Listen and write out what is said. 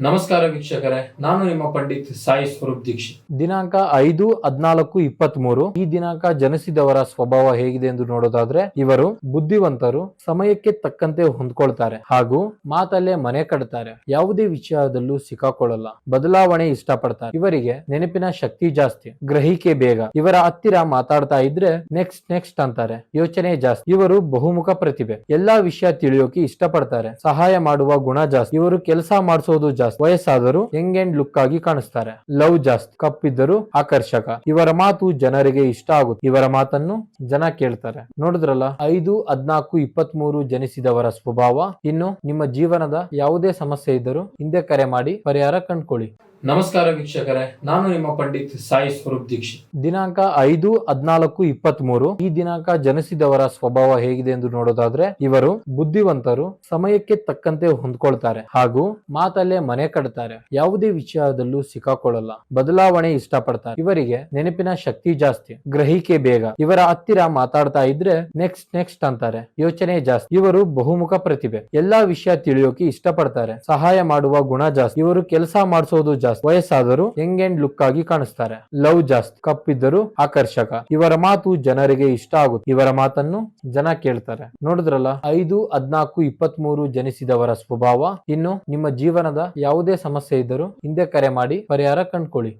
ನಮಸ್ಕಾರ ವೀಕ್ಷಕರೇ, ನಾನು ನಿಮ್ಮ ಪಂಡಿತ್ ಸಾಯಿ ಸ್ವರೂಪ್ ದೀಕ್ಷಿತ್. ದಿನಾಂಕ 5-14-23 ಈ ದಿನಾಂಕ ಜನಿಸಿದವರ ಸ್ವಭಾವ ಹೇಗಿದೆ ಎಂದು ನೋಡೋದಾದ್ರೆ, ಇವರು ಬುದ್ಧಿವಂತರು, ಸಮಯಕ್ಕೆ ತಕ್ಕಂತೆ ಹೊಂದ್ಕೊಳ್ತಾರೆ ಹಾಗೂ ಮಾತಲ್ಲೇ ಮನೆ ಕಟ್ತಾರೆ. ಯಾವುದೇ ವಿಷಯದಲ್ಲೂ ಸಿಕ್ಕಾಕೊಳ್ಳಲ್ಲ, ಬದಲಾವಣೆ ಇಷ್ಟಪಡ್ತಾರೆ. ಇವರಿಗೆ ನೆನಪಿನ ಶಕ್ತಿ ಜಾಸ್ತಿ, ಗ್ರಹಿಕೆ ಬೇಗ. ಇವರ ಹತ್ತಿರ ಮಾತಾಡ್ತಾ ಇದ್ರೆ ನೆಕ್ಸ್ಟ್ ಅಂತಾರೆ, ಯೋಚನೆ ಜಾಸ್ತಿ. ಇವರು ಬಹುಮುಖ ಪ್ರತಿಭೆ, ಎಲ್ಲಾ ವಿಷಯ ತಿಳಿಯೋಕೆ ಇಷ್ಟಪಡ್ತಾರೆ. ಸಹಾಯ ಮಾಡುವ ಗುಣ ಜಾಸ್ತಿ. ಇವರು ಕೆಲಸ ಮಾಡಿಸೋದು ಜಾಸ್ತಿ. ವಯಸ್ಸಾದರೂ ಯಂಗ್ ಅಂಡ್ ಲುಕ್ ಆಗಿ ಕಾಣಿಸ್ತಾರೆ. ಲವ್ ಜಾಸ್ತಿ, ಕಪ್ಪಿದ್ದರೂ ಆಕರ್ಷಕ. ಇವರ ಮಾತು ಜನರಿಗೆ ಇಷ್ಟ ಆಗುತ್ತೆ. ಇವರ ಮಾತನ್ನು ಜನ ಕೇಳ್ತಾರೆ. ನೋಡಿದ್ರಲ್ಲ, 5-14-23 ಜನಿಸಿದವರ ಸ್ವಭಾವ. ಇನ್ನು ನಿಮ್ಮ ಜೀವನದ ಯಾವುದೇ ಸಮಸ್ಯೆ ಇದ್ದರೂ ಹಿಂದೆ ಕರೆ ಮಾಡಿ ಪರಿಹಾರ ಕಂಡುಕೊಳ್ಳಿ. ನಮಸ್ಕಾರ ವೀಕ್ಷಕರೇ, ನಾನು ನಿಮ್ಮ ಪಂಡಿತ್ ಸಾಯಿ ಸ್ವರೂಪ್ ದೀಕ್ಷಿತ್. ದಿನಾಂಕ 5-14-23 ಈ ದಿನಾಂಕ ಜನಿಸಿದವರ ಸ್ವಭಾವ ಹೇಗಿದೆ ಎಂದು ನೋಡೋದಾದ್ರೆ, ಇವರು ಬುದ್ಧಿವಂತರು, ಸಮಯಕ್ಕೆ ತಕ್ಕಂತೆ ಹೊಂದ್ಕೊಳ್ತಾರೆ ಹಾಗೂ ಮಾತಲ್ಲೇ ಮನೆ ಕಟ್ತಾರೆ. ಯಾವುದೇ ವಿಷಯದಲ್ಲೂ ಸಿಕ್ಕಾಕೊಳ್ಳಲ್ಲ, ಬದಲಾವಣೆ ಇಷ್ಟಪಡ್ತಾರೆ. ಇವರಿಗೆ ನೆನಪಿನ ಶಕ್ತಿ ಜಾಸ್ತಿ, ಗ್ರಹಿಕೆ ಬೇಗ. ಇವರ ಹತ್ತಿರ ಮಾತಾಡ್ತಾ ಇದ್ರೆ ನೆಕ್ಸ್ಟ್ ಅಂತಾರೆ, ಯೋಚನೆ ಜಾಸ್ತಿ. ಇವರು ಬಹುಮುಖ ಪ್ರತಿಭೆ, ಎಲ್ಲಾ ವಿಷಯ ತಿಳಿಯೋಕೆ ಇಷ್ಟಪಡ್ತಾರೆ. ಸಹಾಯ ಮಾಡುವ ಗುಣ ಜಾಸ್ತಿ. ಇವರು ಕೆಲಸ ಮಾಡಿಸೋದು ಜಾಸ್ತಿ. ವಯಸ್ಸಾದರೂ ಯಂಗ್ ಅಂಡ್ ಲುಕ್ ಆಗಿ ಕಾಣಿಸ್ತಾರೆ. ಲವ್ ಜಾಸ್ತಿ, ಕಪ್ಪಿದ್ದರೂ ಆಕರ್ಷಕ. ಇವರ ಮಾತು ಜನರಿಗೆ ಇಷ್ಟ ಆಗುತ್ತೆ. ಇವರ ಮಾತನ್ನು ಜನ ಕೇಳ್ತಾರೆ. ನೋಡಿದ್ರಲ್ಲ, 5-14-23 ಜನಿಸಿದವರ ಸ್ವಭಾವ. ಇನ್ನು ನಿಮ್ಮ ಜೀವನದ ಯಾವುದೇ ಸಮಸ್ಯೆ ಇದ್ದರೂ ಹಿಂದೆ ಕರೆ ಮಾಡಿ ಪರಿಹಾರ ಕಂಡುಕೊಳ್ಳಿ.